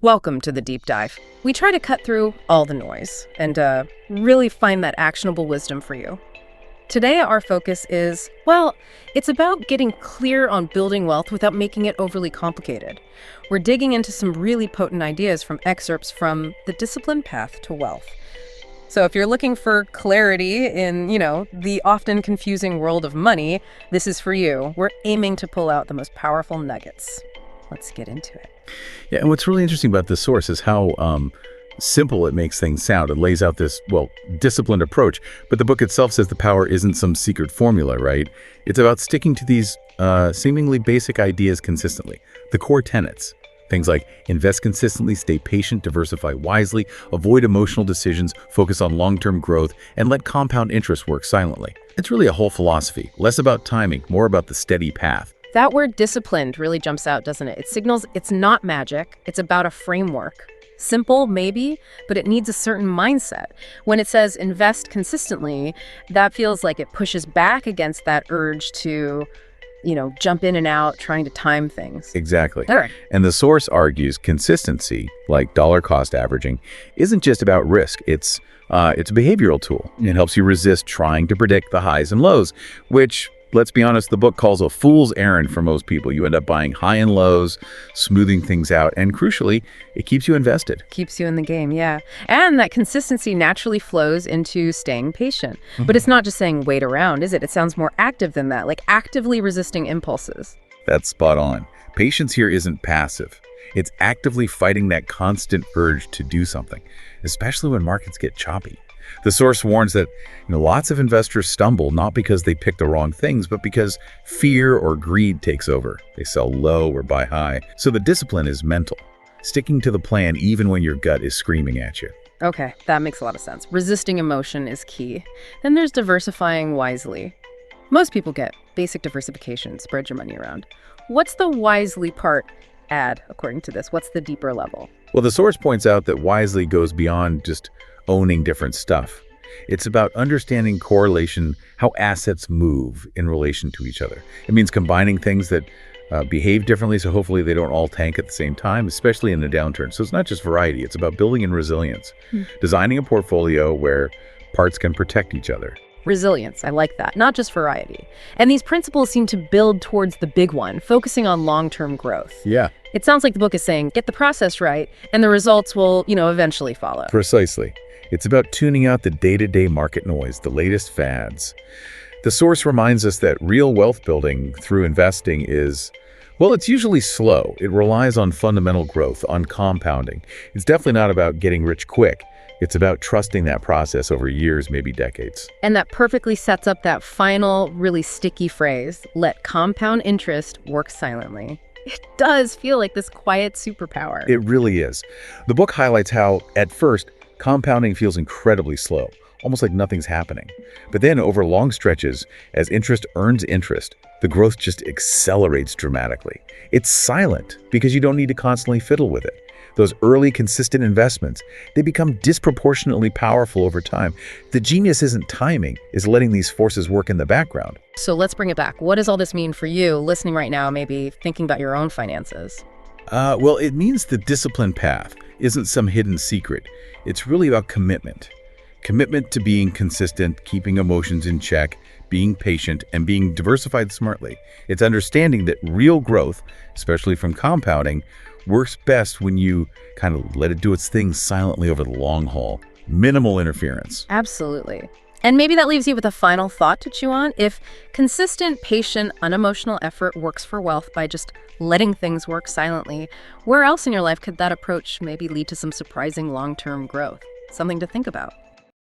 Welcome to the deep dive. We try to cut through all the noise and really find that actionable wisdom for you. Today, our focus is, well, it's about getting clear on building wealth without making it overly complicated. We're digging into some really potent ideas from excerpts from The Disciplined Path to Wealth. So if you're looking for clarity in, the often confusing world of money, this is for you. We're aiming to pull out the most powerful nuggets. Let's get into it. Yeah, and what's really interesting about this source is how simple it makes things sound. It lays out this, disciplined approach, but the book itself says the power isn't some secret formula, right? It's about sticking to these seemingly basic ideas consistently, the core tenets. Things like invest consistently, stay patient, diversify wisely, avoid emotional decisions, focus on long-term growth, and let compound interest work silently. It's really a whole philosophy, less about timing, more about the steady path. That word disciplined really jumps out, doesn't it? It signals it's not magic. It's about a framework. Simple, maybe, but it needs a certain mindset. When it says invest consistently, that feels like it pushes back against that urge to, jump in and out, trying to time things. Exactly. All right. And the source argues consistency, like dollar cost averaging, isn't just about risk. It's a behavioral tool. It helps you resist trying to predict the highs and lows, which, let's be honest, the book calls a fool's errand for most people. You end up buying high and lows, smoothing things out, and crucially, it keeps you invested. Keeps you in the game, yeah. And that consistency naturally flows into staying patient. But it's not just saying wait around, is it? It sounds more active than that, like actively resisting impulses. That's spot on. Patience here isn't passive. It's actively fighting that constant urge to do something, especially when markets get choppy. The source warns that lots of investors stumble not because they pick the wrong things, but because fear or greed takes over. They sell low or buy high. So the discipline is mental, sticking to the plan even when your gut is screaming at you. Okay, that makes a lot of sense. Resisting emotion is key. Then there's diversifying wisely. Most people get basic diversification, spread your money around. What's the wisely part add, according to this? What's the deeper level? Well, the source points out that wisely goes beyond just owning different stuff. It's about understanding correlation, how assets move in relation to each other. It means combining things that behave differently, so hopefully they don't all tank at the same time, especially in a downturn. So it's not just variety, it's about building in resilience, designing a portfolio where parts can protect each other. Resilience, I like that, not just variety. And these principles seem to build towards the big one, focusing on long-term growth. Yeah. It sounds like the book is saying, get the process right, and the results will, eventually follow. Precisely. It's about tuning out the day-to-day market noise, the latest fads. The source reminds us that real wealth building through investing is, it's usually slow. It relies on fundamental growth, on compounding. It's definitely not about getting rich quick. It's about trusting that process over years, maybe decades. And that perfectly sets up that final, really sticky phrase, let compound interest work silently. It does feel like this quiet superpower. It really is. The book highlights how, at first, compounding feels incredibly slow, almost like nothing's happening. But then over long stretches, as interest earns interest, the growth just accelerates dramatically. It's silent because you don't need to constantly fiddle with it. Those early consistent investments, they become disproportionately powerful over time. The genius isn't timing, it's letting these forces work in the background. So let's bring it back. What does all this mean for you, listening right now, maybe thinking about your own finances? It means the disciplined path isn't some hidden secret. It's really about commitment. Commitment to being consistent, keeping emotions in check, being patient, and being diversified smartly. It's understanding that real growth, especially from compounding, works best when you kind of let it do its thing silently over the long haul. Minimal interference. Absolutely. And maybe that leaves you with a final thought to chew on. If consistent, patient, unemotional effort works for wealth by just letting things work silently, where else in your life could that approach maybe lead to some surprising long-term growth? Something to think about.